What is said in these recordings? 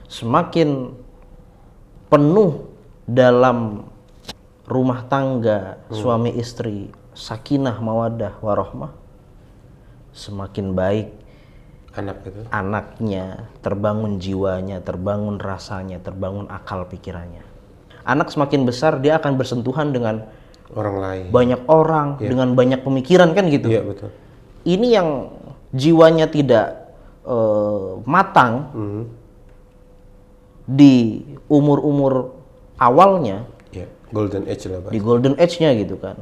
semakin penuh dalam rumah tangga suami istri sakinah mawaddah warahmah, semakin baik anaknya, terbangun jiwanya, terbangun rasanya, terbangun akal pikirannya. Anak semakin besar dia akan bersentuhan dengan orang lain, banyak orang, dengan banyak pemikiran kan gitu. Iya betul. Ini yang jiwanya tidak matang di umur-umur awalnya, golden age lah, Pak. di golden age-nya gitu kan.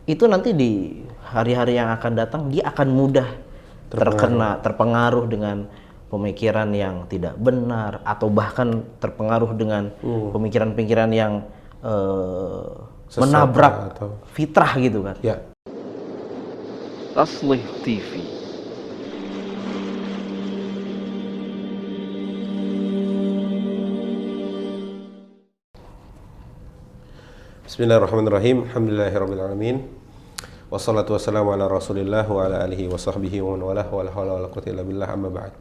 Itu nanti di hari-hari yang akan datang dia akan mudah terpengaruh dengan pemikiran yang tidak benar, atau bahkan terpengaruh dengan pemikiran-pemikiran yang menabrak fitrah gitu kan. Ya. Aslih TV. Bismillahirrahmanirrahim. Alhamdulillahirrabbilalamin. Wassalatu wassalamu ala rasulillah wa ala alihi wa sahbihi wa man walah wa la hawla wa la quwwata illa billah, amma ba'd.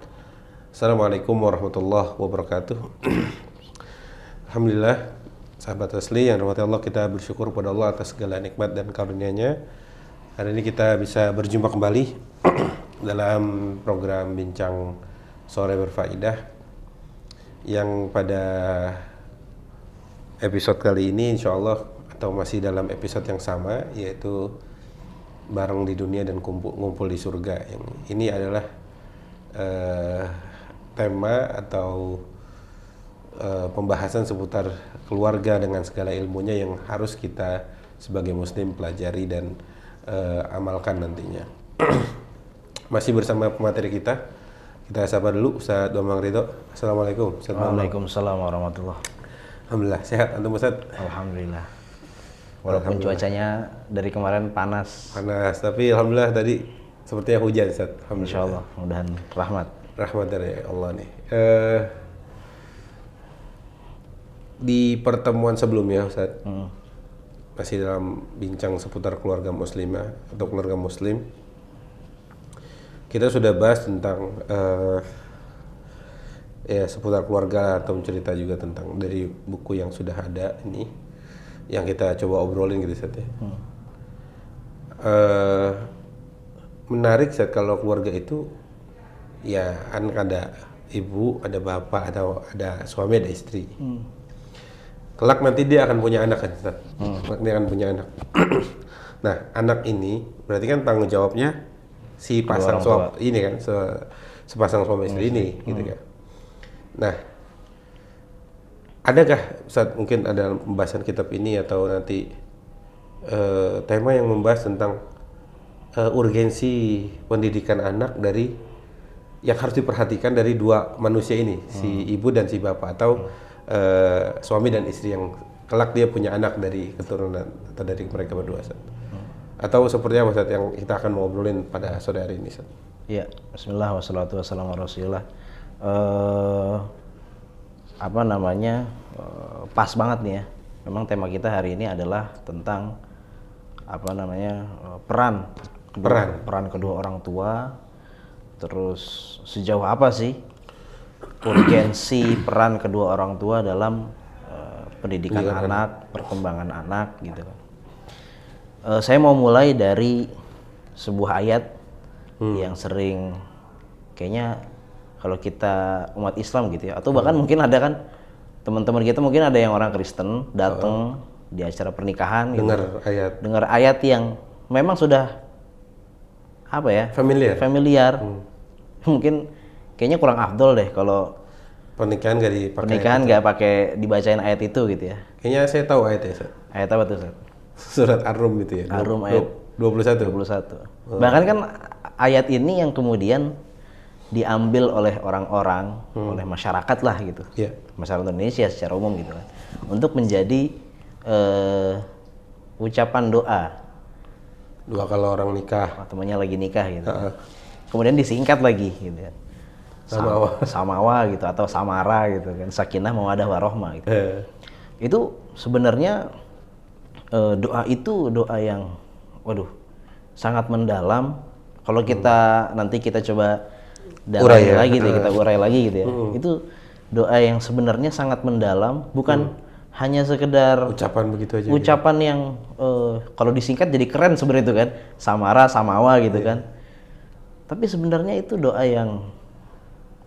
Assalamualaikum warahmatullahi wabarakatuh. Alhamdulillah, sahabat asli yang dirahmati Allah, kita bersyukur pada Allah atas segala nikmat dan karunia-Nya. Hari ini kita bisa berjumpa kembali dalam program Bincang Sore Berfaedah, yang pada episode kali ini insya Allah, atau masih dalam episode yang sama, yaitu bareng di dunia dan ngumpul di surga. Yang ini adalah tema atau pembahasan seputar keluarga dengan segala ilmunya yang harus kita sebagai muslim pelajari dan amalkan nantinya. Masih bersama pemateri kita sapa dulu Ustaz Bambang Ridho. Assalamualaikum Ustaz. Waalaikumsalam warahmatullahi. Alhamdulillah, sehat antum Ustaz? Alhamdulillah. Walaupun cuacanya dari kemarin panas, tapi alhamdulillah tadi sepertinya hujan Ustaz. Insyaallah, mudahan rahmat dari Allah nih. Di pertemuan sebelumnya Ustaz, masih dalam bincang seputar keluarga muslimah atau keluarga muslim, kita sudah bahas tentang seputar keluarga, atau cerita juga tentang dari buku yang sudah ada ini, yang kita coba obrolin gitu Ustaz ya. Menarik Ustaz, kalau keluarga itu ya kan ada ibu, ada bapak, ada suami, ada istri. Kelak nanti dia akan punya anak kan Ustaz. Dia akan punya anak. Nah, anak ini berarti kan tanggung jawabnya si pasang suami ini kan, sepasang suami istri ini gitu kan. Nah, adakah Ustaz mungkin ada pembahasan kitab ini atau nanti tema yang membahas tentang urgensi pendidikan anak dari yang harus diperhatikan dari dua manusia ini, si ibu dan si bapak, atau suami dan istri yang kelak dia punya anak dari keturunan atau dari mereka berdua Ustaz. Atau seperti apa Ustaz yang kita akan ngobrolin pada sore hari ini Ustaz? Iya, bismillah wassalatu wassalamu ala rasulillah. Pas banget nih ya. Memang tema kita hari ini adalah tentang peran kedua orang tua. Terus sejauh apa sih urgensi peran kedua orang tua dalam pendidikan anak, perkembangan anak gitu kan. Saya mau mulai dari sebuah ayat yang sering kayaknya kalau kita umat Islam gitu ya, atau bahkan mungkin ada kan teman-teman kita, mungkin ada yang orang Kristen datang di acara pernikahan dengar ayat yang memang sudah familiar. Mungkin kayaknya kurang afdol deh kalau pernikahan nggak pakai dibacain ayat itu gitu ya. Kayaknya saya tahu ayatnya Ustaz. Ayat apa tuh Ustaz? Surat Ar-Rum itu ya. Ar-Rum ayat 21. Bahkan kan ayat ini yang kemudian diambil oleh orang-orang, oleh masyarakat lah gitu, masyarakat Indonesia secara umum gitu kan, untuk menjadi ucapan doa kalau orang nikah, temannya lagi nikah gitu. Kemudian disingkat lagi gitu kan, samawa gitu atau samara gitu kan, sakinah mawaddah warahmah gitu. Itu sebenarnya doa itu doa yang sangat mendalam. Kalau kita nanti kita coba urai lagi gitu ya. Itu doa yang sebenarnya sangat mendalam, bukan hanya sekedar Ucapan begitu aja. ucapan yang kalau disingkat jadi keren sebenarnya itu kan, samara samawa gitu kan. Tapi sebenarnya itu doa yang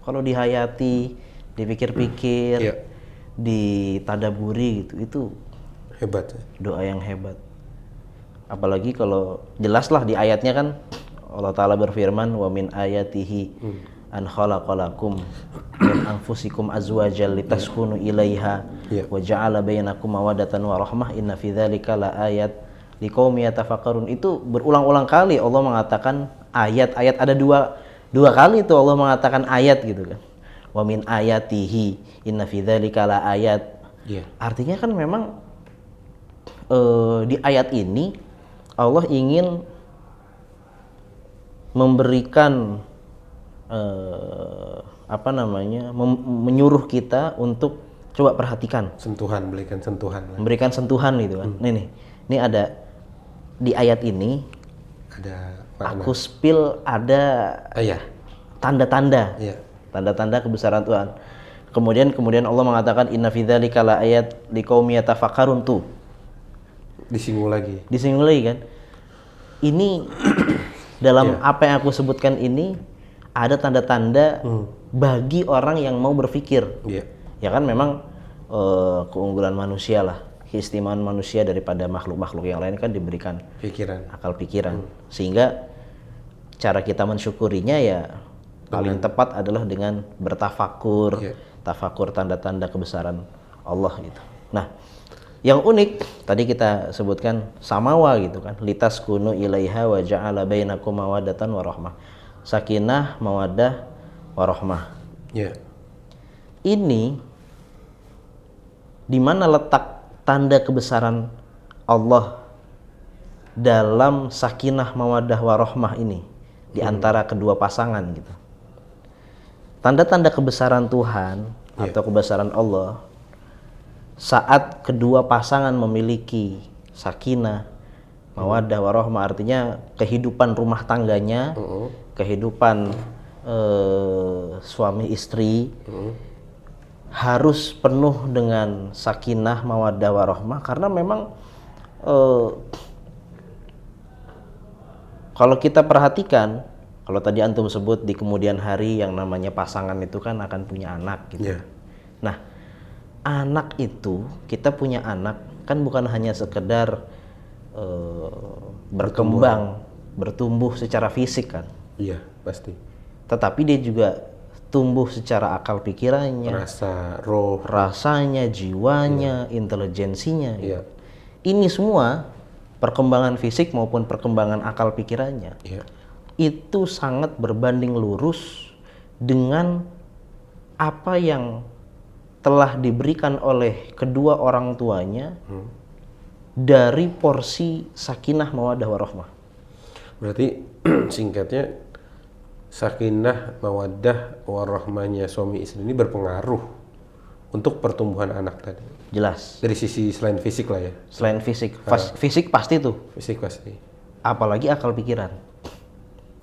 kalau dihayati, dipikir-pikir, ditadaburi gitu, itu Hebat ya. doa yang hebat. Apalagi kalau jelaslah di ayatnya kan Allah Ta'ala berfirman, wa min ayatihi an khalaqalakum min anfusikum azwajal litaskunu ilaiha wa ja'ala bainakum mawaddatan wa rahmah inna fi dzalika la ayat liqaumin yatafakkarun. Itu berulang-ulang kali Allah mengatakan ayat-ayat, ada dua kali itu Allah mengatakan ayat gitu kan. Wa min ayatihi inna fi dzalika la ayat. Artinya kan memang di ayat ini Allah ingin memberikan menyuruh kita untuk coba perhatikan, memberikan sentuhan gitu kan. Ini ada di ayat ini ada aku spill ada tanda-tanda, tanda-tanda kebesaran Tuhan. Kemudian Allah mengatakan inna fi dzalika la ayat liqaumin yatafakkarun, tuh disinggung lagi kan. Ini dalam apa yang aku sebutkan ini ada tanda-tanda bagi orang yang mau berpikir. Ya kan memang keunggulan manusia lah, keistimewaan manusia daripada makhluk-makhluk yang lain kan diberikan akal pikiran. Sehingga cara kita mensyukurinya ya paling tepat adalah dengan bertafakur, tafakur tanda-tanda kebesaran Allah gitu. Nah, yang unik tadi kita sebutkan samawa gitu kan, litas kunu ilaiha wa ja'ala bainakum mawaddatan wa rahmah, sakinah, mawaddah, warahmah. Ini di mana letak tanda kebesaran Allah dalam sakinah, mawaddah, warahmah ini di antara kedua pasangan gitu. Tanda-tanda kebesaran Tuhan atau kebesaran Allah saat kedua pasangan memiliki sakinah, mawaddah, warahmah, artinya kehidupan rumah tangganya, kehidupan suami istri harus penuh dengan sakinah, mawaddah, warahmah. Karena memang kalau kita perhatikan, kalau tadi antum sebut di kemudian hari yang namanya pasangan itu kan akan punya anak gitu. Nah, anak itu, kita punya anak kan bukan hanya sekedar berkembang, bertumbuh secara fisik kan. Iya, pasti. Tetapi dia juga tumbuh secara akal pikirannya, rasanya, jiwanya, intelijensinya. Ini semua perkembangan fisik maupun perkembangan akal pikirannya itu sangat berbanding lurus dengan apa yang telah diberikan oleh kedua orang tuanya dari porsi sakinah, mawaddah, warahmah. Berarti singkatnya sakinah, mawaddah, warahmahnya suami istri ini berpengaruh untuk pertumbuhan anak tadi. Jelas. Dari sisi selain fisik lah ya. Selain fisik, fisik pasti tuh. Fisik pasti. Apalagi akal pikiran.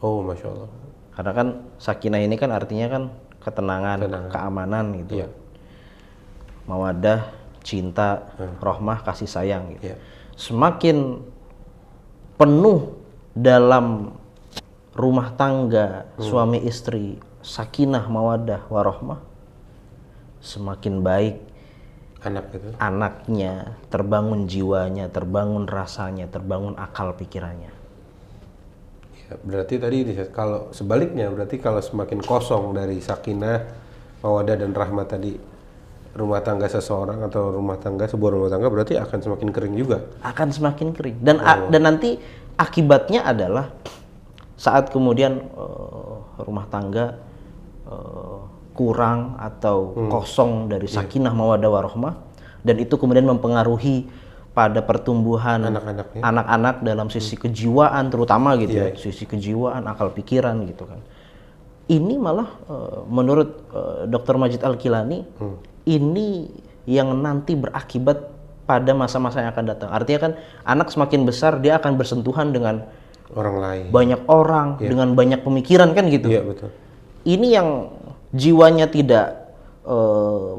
Oh, masya Allah. Karena kan sakinah ini kan artinya kan ketenangan, keamanan gitu. Mawaddah, cinta, rahmah, kasih sayang gitu. Semakin penuh dalam rumah tangga suami istri sakinah, mawaddah, warahmah, semakin baik anaknya, terbangun jiwanya, terbangun rasanya, terbangun akal pikirannya. Berarti tadi kalau sebaliknya, berarti kalau semakin kosong dari sakinah, mawaddah dan rahmat tadi rumah tangga seseorang atau sebuah rumah tangga, berarti akan semakin kering juga. Akan semakin kering. Dan nanti akibatnya adalah saat kemudian rumah tangga kurang atau kosong dari sakinah, mawaddah, warahmah, dan itu kemudian mempengaruhi pada pertumbuhan anak-anak dalam sisi kejiwaan terutama gitu ya, sisi kejiwaan, akal pikiran gitu kan. Ini malah menurut Dr. Majid Al-Kilani ini yang nanti berakibat pada masa-masa yang akan datang. Artinya kan anak semakin besar dia akan bersentuhan dengan orang lain, banyak orang, dengan banyak pemikiran kan gitu. Iya, betul. Ini yang jiwanya tidak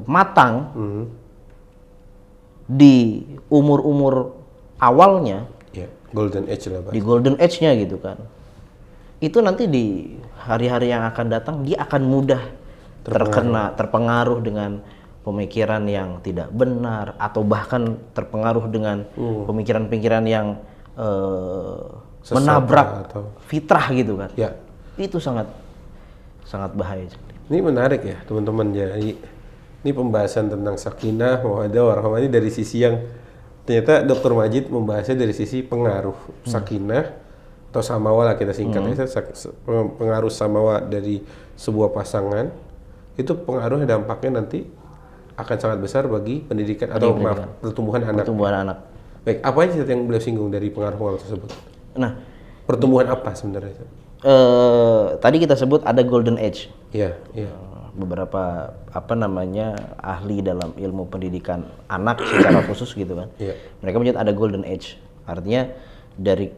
matang di umur-umur awalnya, Ya, golden age lah, Pak. di golden age-nya gitu kan, itu nanti di hari-hari yang akan datang dia akan mudah terpengaruh dengan pemikiran yang tidak benar, atau bahkan terpengaruh dengan pemikiran-pemikiran yang Sesat menabrak atau- fitrah gitu kan. Ya. Itu sangat bahaya. Ini menarik ya, teman-teman. Jadi ini pembahasan tentang sakinah, mawaddah, warahmah ini dari sisi yang ternyata Dr. Majid membahasnya dari sisi pengaruh sakinah atau samawa lah kita singkatnya, pengaruh samawa dari sebuah pasangan. Itu pengaruhnya, dampaknya nanti akan sangat besar bagi pendidikan atau pertumbuhan anak. Pertumbuhan anak. Baik, apa aja yang beliau singgung dari pengaruh tersebut? Nah, Pertumbuhan apa sebenarnya? tadi kita sebut ada golden age. Iya, iya. Beberapa ahli dalam ilmu pendidikan anak secara khusus gitu kan. Iya. Mereka menyebut ada golden age. Artinya dari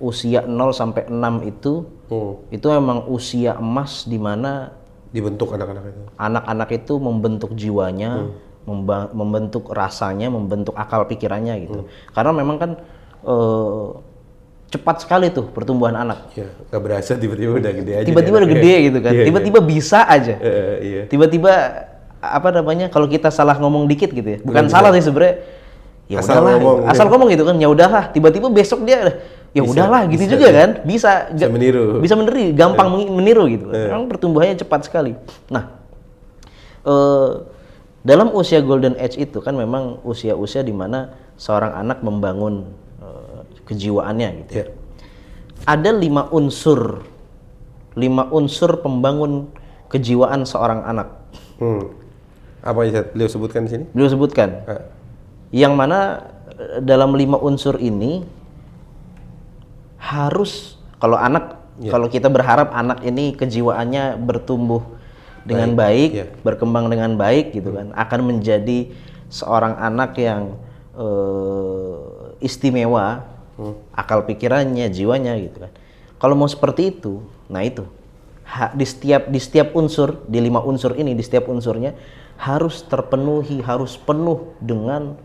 usia 0 sampai 6 itu memang usia emas di mana Dibentuk anak-anak itu. anak-anak itu membentuk jiwanya, membentuk rasanya, membentuk akal pikirannya gitu. Karena memang kan cepat sekali tuh pertumbuhan anak. Ya, nggak berasa tiba-tiba udah gede aja. Tiba-tiba udah gede gitu kan. Iya, Tiba-tiba bisa aja. iya. Tiba-tiba kalau kita salah ngomong dikit gitu ya. Bukan salah sih sebenarnya. Ya Asal udahlah, ngomong, asal ngomong gitu kan. Ya udahlah, tiba-tiba besok dia ya udahlah gitu juga kan. Bisa meniru. Bisa meniru, gampang meniru gitu. Memang pertumbuhannya cepat sekali. Nah, dalam usia golden age itu kan memang usia-usia di mana seorang anak membangun kejiwaannya gitu. Ya. Ada 5 unsur pembangun kejiwaan seorang anak. Apa yang beliau sebutkan di sini? Beliau sebutkan yang mana dalam 5 unsur ini harus, kalau kita berharap anak ini kejiwaannya bertumbuh dengan baik, berkembang dengan baik gitu kan, akan menjadi seorang anak yang istimewa, akal pikirannya, jiwanya gitu kan. Kalau mau seperti itu, nah itu di setiap unsur, di 5 unsur ini, di setiap unsurnya harus terpenuhi, harus penuh dengan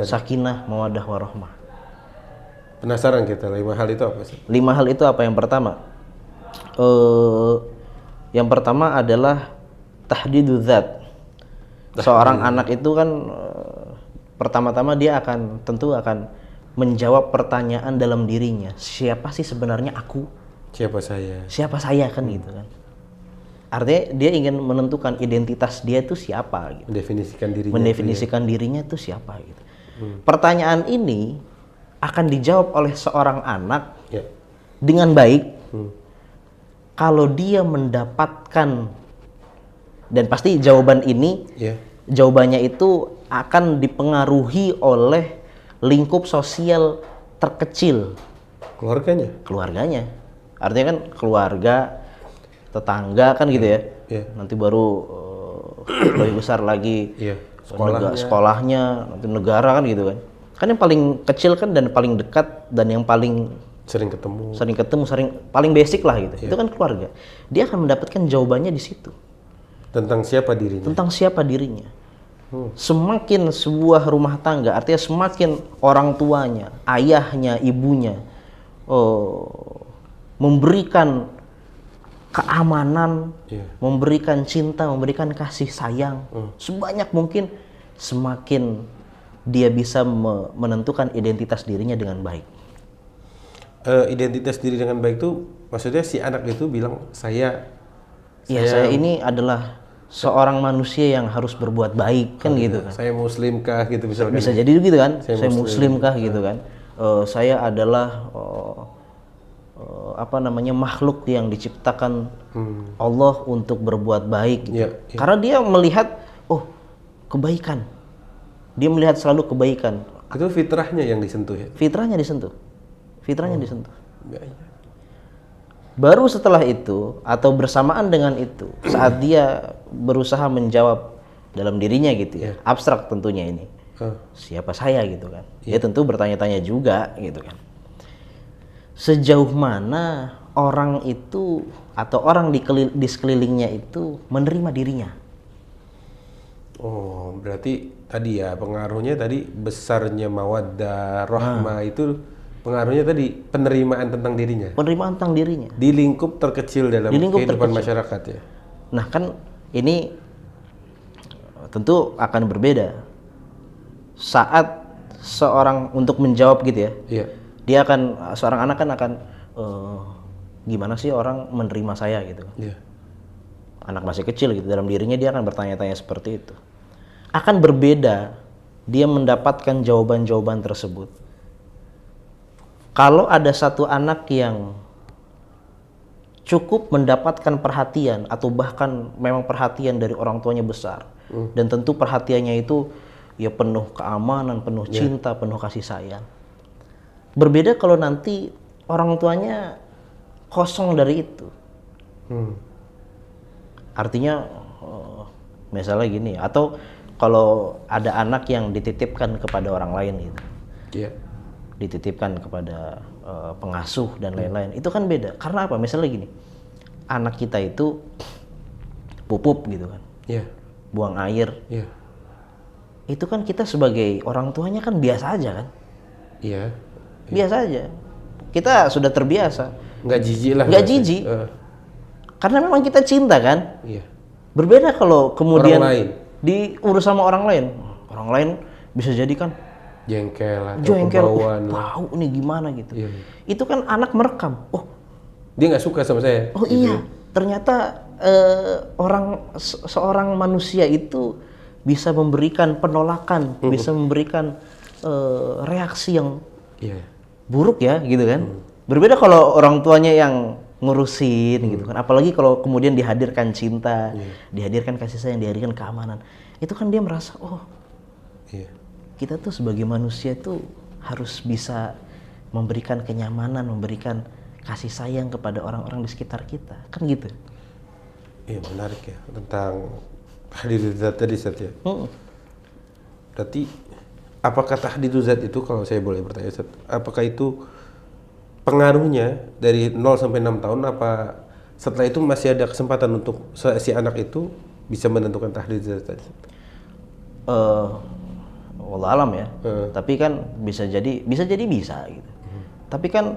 sakinah, mawaddah, warahmah. Penasaran kita, 5 hal itu apa sih? 5 hal itu apa? Yang pertama adalah tahdidu dzat. Seorang anak itu kan pertama-tama dia tentu akan menjawab pertanyaan dalam dirinya. Siapa sih sebenarnya aku? Siapa saya? Siapa saya kan gitu kan. Artinya dia ingin menentukan identitas dia itu siapa gitu. Mendefinisikan dirinya itu siapa gitu. Pertanyaan ini akan dijawab oleh seorang anak dengan baik kalau dia mendapatkan, dan pasti jawabannya itu akan dipengaruhi oleh lingkup sosial terkecil, keluarganya. Artinya kan keluarga, tetangga kan gitu ya. Nanti baru lebih besar lagi sekolahnya, nanti negara kan gitu kan. Kan yang paling kecil kan dan paling dekat dan yang paling sering ketemu, paling basic lah gitu. Itu kan keluarga. Dia akan mendapatkan jawabannya di situ. Tentang siapa dirinya. Semakin sebuah rumah tangga, artinya semakin orang tuanya, ayahnya, ibunya memberikan keamanan, memberikan cinta, memberikan kasih sayang sebanyak mungkin, semakin dia bisa menentukan identitas dirinya dengan baik. Identitas diri dengan baik itu maksudnya si anak itu bilang saya ini adalah seorang manusia yang harus berbuat baik kan gitu kan. Saya muslim kah gitu misalkan. Bisa jadi gitu kan. Saya muslim kah gitu kan. Saya adalah makhluk yang diciptakan Allah untuk berbuat baik gitu. Karena dia melihat kebaikan. Dia melihat selalu kebaikan. Itu fitrahnya yang disentuh ya. Fitrahnya disentuh. Baru setelah itu atau bersamaan dengan itu, saat dia berusaha menjawab dalam dirinya gitu ya, abstrak tentunya ini, siapa saya gitu kan, dia tentu bertanya-tanya juga gitu kan, sejauh mana orang itu atau orang di sekelilingnya itu menerima dirinya. Oh, berarti tadi ya pengaruhnya tadi besarnya mawaddah, rahmah itu pengaruhnya tadi penerimaan tentang dirinya. Penerimaan tentang dirinya. Di lingkup terkecil dalam Di lingkup kehidupan terkecil. masyarakat ya. Nah kan ini tentu akan berbeda saat seorang untuk menjawab gitu ya. Iya. Dia akan seorang anak kan akan gimana sih orang menerima saya gitu. Iya. Anak masih kecil gitu, dalam dirinya dia akan bertanya-tanya seperti itu. Akan berbeda dia mendapatkan jawaban-jawaban tersebut kalau ada satu anak yang cukup mendapatkan perhatian atau bahkan memang perhatian dari orang tuanya besar, dan tentu perhatiannya itu ya penuh keamanan, penuh cinta, penuh kasih sayang. Berbeda kalau nanti orang tuanya kosong dari itu. Artinya misalnya gini, atau kalau ada anak yang dititipkan kepada orang lain gitu, Iya. dititipkan kepada pengasuh dan lain-lain, itu kan beda. Karena apa? Misalnya gini, anak kita itu pupuk gitu kan, Iya. buang air, Iya. itu kan kita sebagai orang tuanya kan biasa aja kan, Iya. biasa aja. Kita sudah terbiasa, Nggak jijik lah. nggak rasanya. jijik, karena memang kita cinta kan. Iya. Berbeda kalau kemudian Orang lain. diurus sama orang lain. Orang lain bisa jadi kan Jengkel atau jengkel, kebauan. bau nih gimana gitu. Iya. Itu kan anak merekam. Oh, Dia nggak suka sama saya. oh iya, ternyata seorang manusia itu bisa memberikan penolakan, bisa memberikan reaksi yang Iya. buruk ya, gitu kan. Berbeda kalau orang tuanya yang ngurusin gitu kan. Apalagi kalau kemudian dihadirkan cinta, dihadirkan kasih sayang, dihadirkan keamanan. Itu kan dia merasa, oh, Iya. kita tuh sebagai manusia tuh harus bisa memberikan kenyamanan, memberikan kasih sayang kepada orang-orang di sekitar kita, kan gitu. Iya, menarik ya tentang tahdidul zat tadi, Ustaz ya. Berarti apakah tahdidul zat itu, kalau saya boleh bertanya, Ustaz, apakah itu pengaruhnya dari 0 sampai 6 tahun, apa setelah itu masih ada kesempatan untuk si anak itu bisa menentukan tahdidul zat tadi? Wallah alam ya. Tapi kan bisa bisa gitu. Tapi kan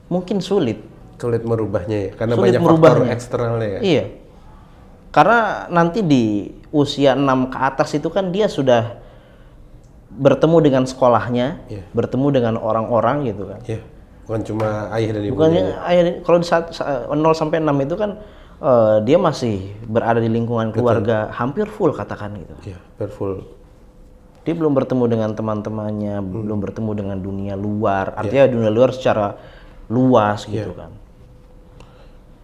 mungkin sulit Merubahnya ya, karena Sulit banyak merubahnya. faktor eksternalnya ya. Iya. Karena nanti di usia 6 ke atas itu kan dia sudah bertemu dengan sekolahnya, Iya. bertemu dengan orang-orang gitu kan. Iya, bukan cuma ayah dan ibunya. Bukannya kalau di 0 sampai 6 itu kan dia masih berada di lingkungan keluarga hampir full katakan gitu. Iya, full. Dia belum bertemu dengan teman-temannya, belum bertemu dengan dunia luar. Artinya dunia luar secara luas gitu kan.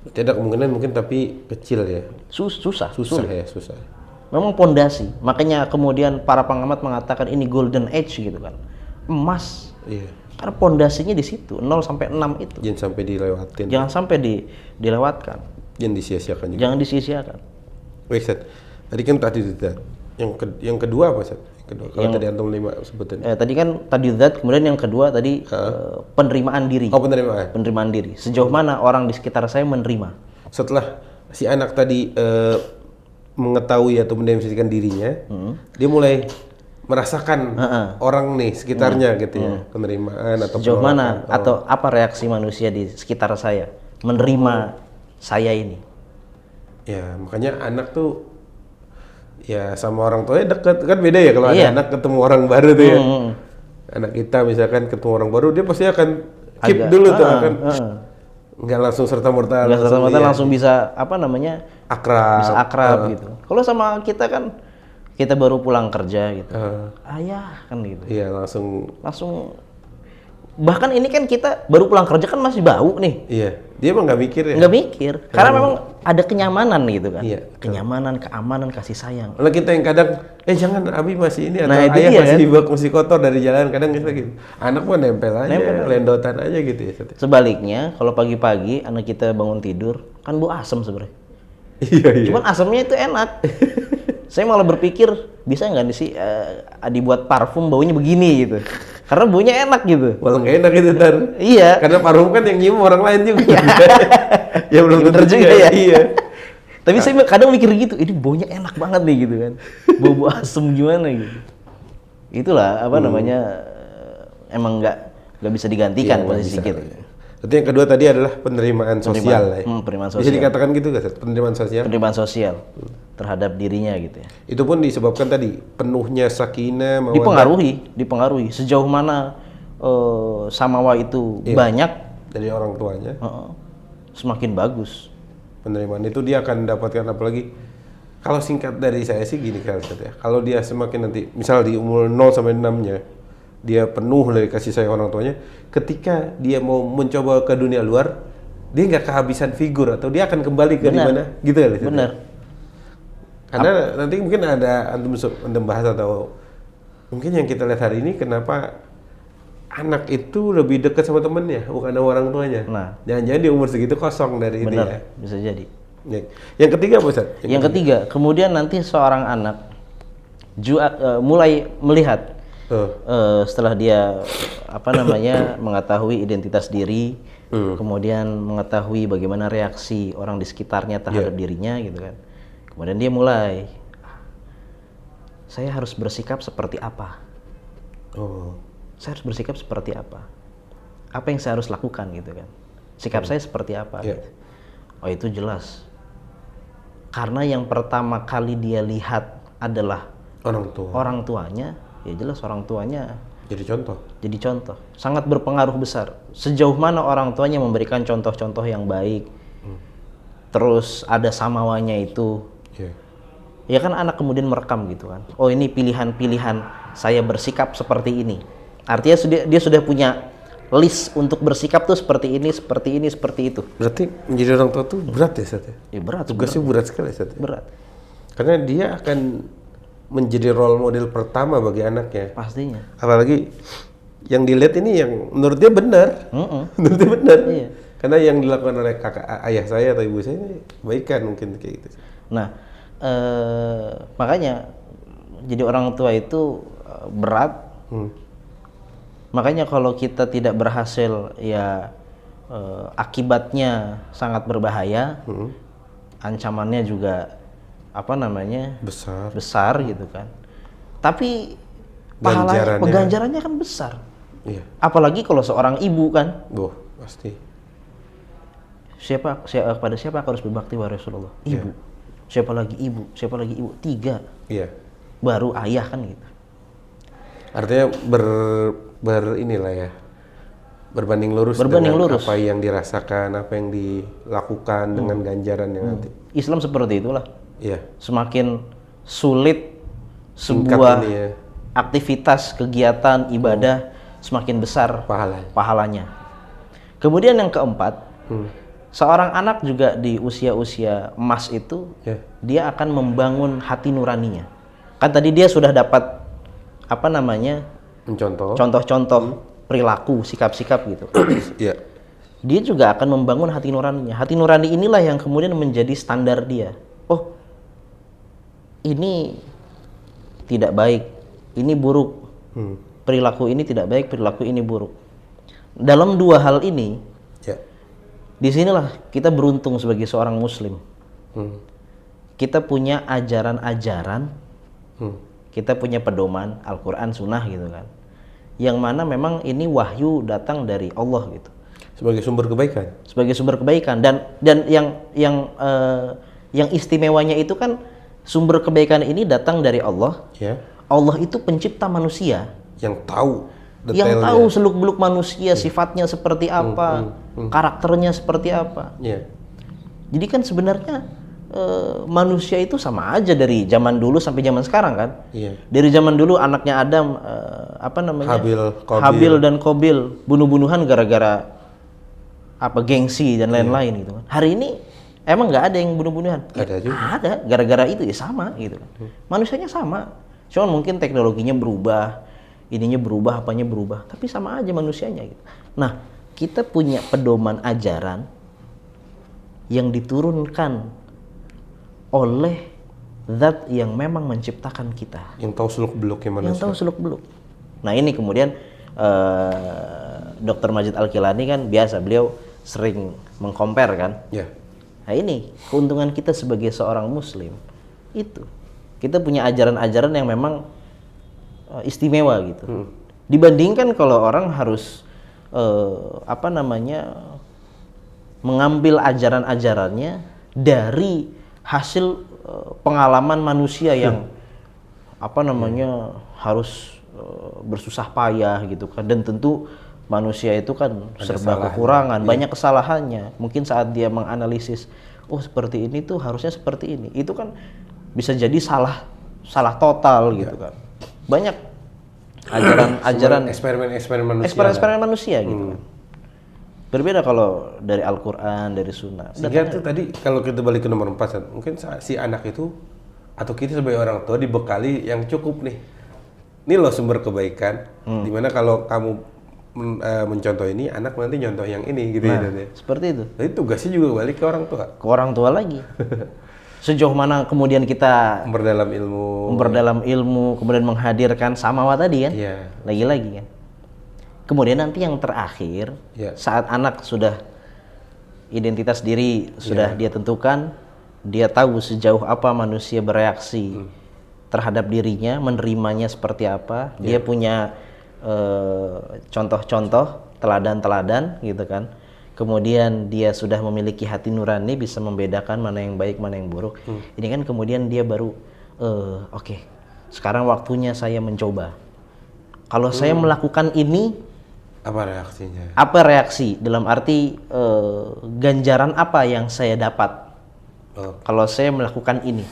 Berarti ada kemungkinan mungkin, tapi kecil ya. Susah. Susah. Memang pondasi. Makanya kemudian para pengamat mengatakan ini golden age gitu kan. Emas. Iya. Karena pondasinya di situ 0 sampai 6 itu. Jangan sampai dilewatin. Jangan sampai dilewatkan. Jangan disia-siakan juga. Jangan disia-siakan. Baik, Ustaz. Tadi kan tadi Ustaz. Yang kedua apa, Ustaz? Kalau tadi antum 5 sebutin. Tadi kan tadi zat, kemudian yang kedua tadi penerimaan diri. Oh, penerimaan. Penerimaan diri. Sejauh mana orang di sekitar saya menerima? Setelah si anak tadi mengetahui atau mendefinisikan dirinya, dia mulai merasakan orang nih sekitarnya gitu ya, penerimaan atau Sejauh penolakan. mana atau apa reaksi manusia di sekitar saya menerima saya ini? Ya, makanya anak tuh ya sama orang tuanya dekat, kan beda ya kalau ada anak ketemu orang baru tuh ya. Anak kita misalkan ketemu orang baru, dia pasti akan keep dulu tuh, akan nggak langsung serta-merta langsung bisa apa namanya akrab. bisa akrab gitu. Kalau sama kita kan kita baru pulang kerja gitu, ayah kan gitu. Iya, langsung. Bahkan ini kan kita baru pulang kerja kan masih bau nih. Iya, dia emang nggak mikir ya. Nggak mikir, karena memang ada kenyamanan gitu kan. Iya, kenyamanan, keamanan, kasih sayang. Kalau kita yang kadang, jangan Abi masih ini, atau Nah, itu ayah dia, masih kan? masih kotor dari jalan, kadang kita gitu. Anak mah nempel aja, lendotan aja gitu ya. Sebaliknya, kalau pagi-pagi anak kita bangun tidur, kan bau asam sebenarnya. Iya. Cuman asamnya itu enak. Saya malah berpikir, bisa nggak sih dibuat parfum baunya begini gitu. Karena baunya enak gitu. Malah nggak enak itu ntar. Iya. Karena parfum kan yang nyium orang lain juga. Ya belum tentu Bener juga ya. Iya. Tapi saya kadang mikir gitu, ini baunya enak banget nih gitu kan. Bau asem gimana gitu. Itulah apa namanya, emang nggak bisa digantikan posisi kita. Berarti yang kedua tadi adalah penerimaan sosial lah ya. Penerimaan sosial. Bisa dikatakan gitu nggak, Ustaz? Penerimaan sosial? Penerimaan sosial terhadap dirinya gitu ya. Itu pun disebabkan tadi penuhnya sakinah, mawaddah. Dipengaruhi sejauh mana samawa itu banyak dari orang tuanya. Semakin bagus. Penerimaan itu dia akan dapatkan, apalagi kalau singkat dari saya sih gini kan Ustaz ya. Kalau dia semakin nanti misal di umur 0 sampai 6-nya dia penuh dari kasih sayang orang tuanya, ketika dia mau mencoba ke dunia luar, dia nggak kehabisan figur atau dia akan kembali ke di mana gitu ya. Benar. Karena nanti mungkin ada antum bahas atau mungkin yang kita lihat hari ini, kenapa anak itu lebih dekat sama temennya bukan sama orang tuanya. Nah, jangan-jangan di umur segitu kosong dari ini ya. Bisa jadi. Yang ketiga apa Ustaz? Yang ketiga, kemudian nanti seorang anak mulai melihat setelah dia apa namanya mengetahui identitas diri, kemudian mengetahui bagaimana reaksi orang di sekitarnya terhadap dirinya gitu kan. Kemudian dia mulai, saya harus bersikap seperti apa? Saya harus bersikap seperti apa? Apa yang saya harus lakukan gitu kan? Sikap saya seperti apa? Gitu. Oh itu jelas. Karena yang pertama kali dia lihat adalah orang tuanya, ya jelas orang tuanya jadi contoh. Sangat berpengaruh besar. Sejauh mana orang tuanya memberikan contoh-contoh yang baik, terus ada samawanya itu, ya kan anak kemudian merekam gitu kan. Oh ini pilihan-pilihan saya bersikap seperti ini. Artinya dia sudah punya list untuk bersikap tuh seperti ini, seperti itu. Berarti menjadi orang tua tuh berat ya Sat? Ya berat. Tugasnya berat sekali Sat. Berat. Karena dia akan menjadi role model pertama bagi anaknya. Pastinya. Apalagi yang dilihat ini yang menurut dia benar. Menurut dia benar. Iya. Karena yang dilakukan oleh ayah saya atau ibu saya ini kebaikan mungkin kayak gitu. Nah, makanya jadi orang tua itu berat. Makanya kalau kita tidak berhasil ya akibatnya sangat berbahaya. Ancamannya juga apa namanya? Besar gitu kan. Tapi pengganjarannya kan besar. Iya. Apalagi kalau seorang ibu kan. Pasti. Pada siapa aku harus berbakti wahai Rasulullah? Ibu. Siapa lagi ibu? 3. Iya. Baru ayah kan gitu. Artinya inilah ya. Berbanding lurus dengan apa yang dirasakan, apa yang dilakukan dengan ganjaran yang nanti. Islam seperti itulah. Iya. Semakin sulit sebuah aktivitas, kegiatan, ibadah, semakin besar pahalanya. Kemudian yang keempat, seorang anak juga di usia-usia emas itu, dia akan membangun hati nuraninya. Kan tadi dia sudah dapat apa namanya? Contoh-contoh perilaku, sikap-sikap gitu. Iya. Dia juga akan membangun hati nuraninya. Hati nurani inilah yang kemudian menjadi standar dia. Oh, ini tidak baik, ini buruk. Perilaku ini tidak baik, perilaku ini buruk. Dalam dua hal ini, disinilah kita beruntung sebagai seorang muslim. Kita punya ajaran-ajaran, kita punya pedoman Al-Quran, Sunnah gitu kan. Yang mana memang ini wahyu datang dari Allah gitu. Sebagai sumber kebaikan. Dan yang istimewanya itu kan sumber kebaikan ini datang dari Allah. Allah itu pencipta manusia. Yang tahu detailnya. Yang tahu seluk-beluk manusia, sifatnya seperti apa, karakternya seperti apa. Jadi kan sebenarnya manusia itu sama aja dari zaman dulu sampai zaman sekarang kan. Dari zaman dulu anaknya Adam Habil dan Qabil bunuh-bunuhan gara-gara gengsi dan lain-lain gitu kan. Hari ini emang nggak ada yang bunuh-bunuhan. Ada, gara-gara itu ya sama gitu kan. Manusianya sama. Cuman mungkin teknologinya berubah, ininya berubah, apanya berubah, tapi sama aja manusianya gitu. Nah, kita punya pedoman ajaran yang diturunkan oleh zat yang memang menciptakan kita. Yang tahu seluk-beluknya manusia. Yang tahu seluk-beluk. Nah, ini kemudian Dr. Majid Al-Kilani kan biasa, beliau sering mengcompare kan. Nah ini keuntungan kita sebagai seorang muslim, itu kita punya ajaran-ajaran yang memang istimewa gitu. Dibandingkan kalau orang harus mengambil ajaran-ajarannya dari hasil pengalaman manusia yang harus bersusah payah gitu kan, dan tentu manusia itu kan serba kekurangan, banyak kesalahannya. Mungkin saat dia menganalisis, oh seperti ini tuh harusnya seperti ini, itu kan bisa jadi salah total gitu kan. Banyak ajaran eksperimen manusia gitu kan. Berbeda kalau dari Al-Quran, dari Sunnah. Sehingga tuh tadi kalau kita balik ke nomor 4, mungkin si anak itu atau kita sebagai orang tua dibekali yang cukup nih. Ini loh sumber kebaikan. Dimana kalau kamu mencontoh ini, anak nanti nyontoh yang ini gitu ya. Seperti itu. Jadi tugasnya juga balik ke orang tua. Ke orang tua lagi. Sejauh mana kemudian kita memperdalam ilmu, kemudian menghadirkan samawa tadi kan. Lagi-lagi kan. Kemudian nanti yang terakhir, saat anak sudah identitas diri sudah dia tentukan, dia tahu sejauh apa manusia bereaksi terhadap dirinya, menerimanya seperti apa, dia punya contoh-contoh, teladan-teladan gitu kan. Kemudian dia sudah memiliki hati nurani, bisa membedakan mana yang baik, mana yang buruk. Ini kan kemudian dia baru oke, sekarang waktunya saya mencoba. Kalau saya melakukan ini, apa reaksinya? Apa reaksi? Dalam arti ganjaran apa yang saya dapat kalau saya melakukan ini?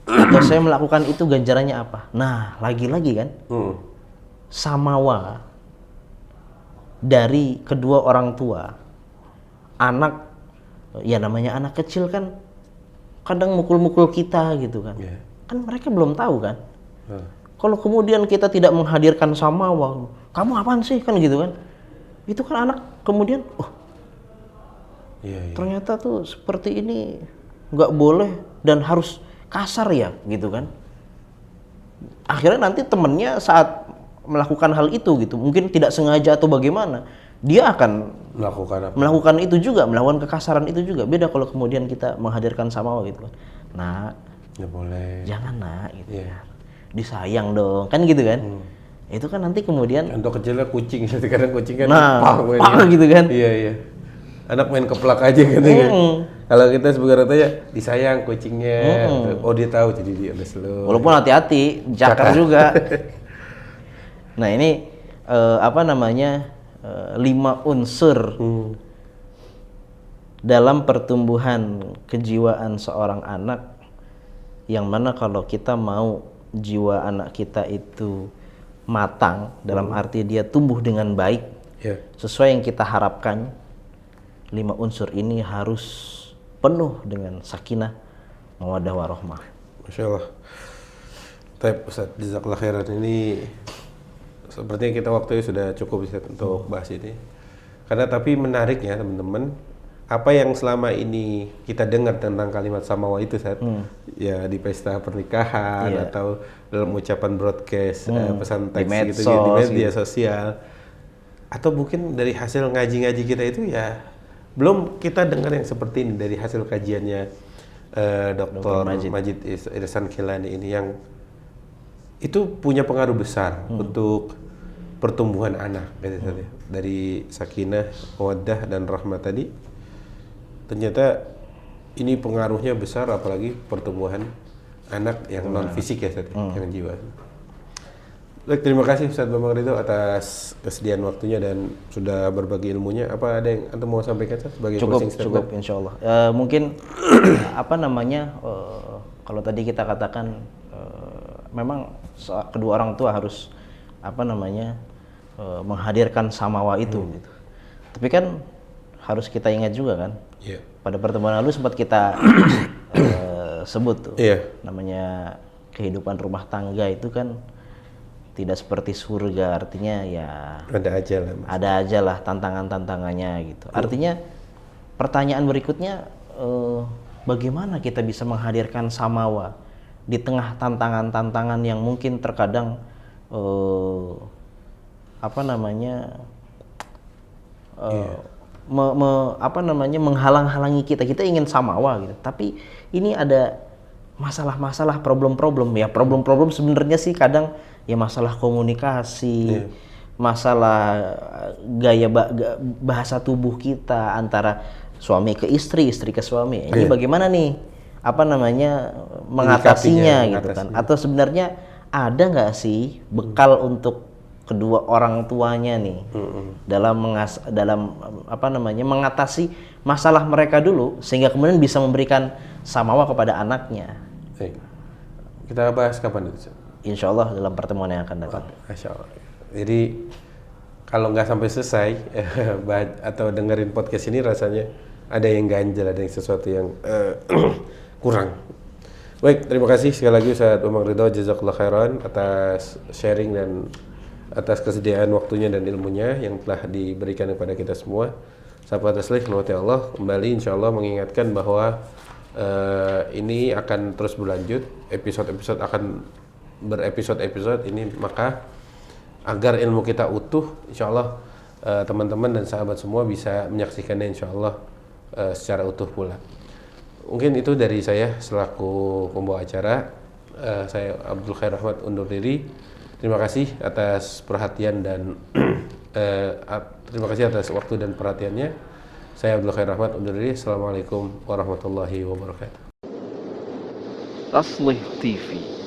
Atau saya melakukan itu, ganjarannya apa? Nah, lagi-lagi kan, samawa dari kedua orang tua. Anak, ya namanya anak kecil kan kadang mukul-mukul kita gitu kan. Kan mereka belum tahu kan. Kalau kemudian kita tidak menghadirkan samawa, kamu apaan sih kan gitu kan. Itu kan anak kemudian, ternyata tuh seperti ini nggak boleh dan harus kasar ya gitu kan. Akhirnya nanti temennya saat melakukan hal itu gitu, mungkin tidak sengaja atau bagaimana, dia akan melakukan itu juga, melakukan kekasaran itu juga. Beda kalau kemudian kita menghadirkan samawa gitu kan. Nak, nggak boleh, jangan nak gitu ya, disayang dong kan gitu kan. Itu kan nanti kemudian contoh kecilnya kucing, kadang kucing kan gitu kan. Iya anak main keplak aja kan. Kalau kita sebagai orang tua ya disayang kucingnya. Oh dia tahu, jadi dia udah slow. Walaupun hati-hati, cakar juga. Nah ini 5 unsur dalam pertumbuhan kejiwaan seorang anak, yang mana kalau kita mau jiwa anak kita itu matang, dalam arti dia tumbuh dengan baik, sesuai yang kita harapkan, 5 unsur ini harus penuh dengan sakinah, mawaddah warahmah. Masya Allah. Baik Ustaz, jazakallah khairan. Ini sepertinya kita waktunya sudah cukup Ustaz untuk bahas ini. Karena tapi menariknya teman-teman, apa yang selama ini kita dengar tentang kalimat samawa itu Ustaz, ya di pesta pernikahan atau dalam ucapan broadcast pesan teks gitu di media sosial, atau mungkin dari hasil ngaji-ngaji kita itu ya belum kita dengar yang seperti ini dari hasil kajiannya Dr. Majid Ihsan Kilani ini, yang itu punya pengaruh besar untuk pertumbuhan anak gitu, dari sakinah, mawaddah dan rahmat tadi. Ternyata ini pengaruhnya besar, apalagi pertumbuhan anak yang non fisik ya, yang jiwa. Baik, terima kasih Ustaz Bambang Ridho atas kesediaan waktunya dan sudah berbagi ilmunya. Apa ada yang Anda mau sampaikan Ustaz sebagai closing statement? Cukup, insya Allah. Mungkin kalau tadi kita katakan memang kedua orang tua harus menghadirkan samawa itu gitu. Tapi kan harus kita ingat juga kan, pada pertemuan lalu sempat kita sebut tuh, namanya kehidupan rumah tangga itu kan tidak seperti surga, artinya ya ada aja lah tantangannya gitu. Artinya pertanyaan berikutnya, bagaimana kita bisa menghadirkan samawa di tengah tantangan-tantangan yang mungkin terkadang menghalang-halangi kita. Kita ingin samawa gitu. Tapi ini ada masalah-masalah, problem-problem ya. Problem-problem sebenarnya sih kadang ya masalah komunikasi, masalah bahasa tubuh kita antara suami ke istri, istri ke suami. Ini bagaimana nih mengatasinya gitu kan? Atau sebenarnya ada nggak sih bekal untuk kedua orang tuanya nih dalam mengatasi masalah mereka dulu sehingga kemudian bisa memberikan samawa kepada anaknya. Kita bahas kapan itu? Insya Allah dalam pertemuan yang akan datang. Masya Allah. Jadi kalau nggak sampai selesai atau dengerin podcast ini rasanya ada yang ganjel, ada yang sesuatu yang kurang. Baik, terima kasih sekali lagi Ustaz Bambang Ridho, jazakallah khairan atas sharing dan atas kesediaan waktunya dan ilmunya yang telah diberikan kepada kita semua. Sahabat taslih rahmati Allah, kembali insya Allah mengingatkan bahwa ini akan terus berlanjut, episode-episode akan berepisode-episode ini, maka agar ilmu kita utuh, insya Allah teman-teman dan sahabat semua bisa menyaksikannya insya Allah secara utuh pula. Mungkin itu dari saya selaku pembawa acara. Saya Abdul Khair Rahmat undur diri. Terima kasih atas perhatian dan terima kasih atas waktu dan perhatiannya. Saya Abdul Khair Rahmat undur diri. Assalamualaikum warahmatullahi wabarakatuh. Taslih TV.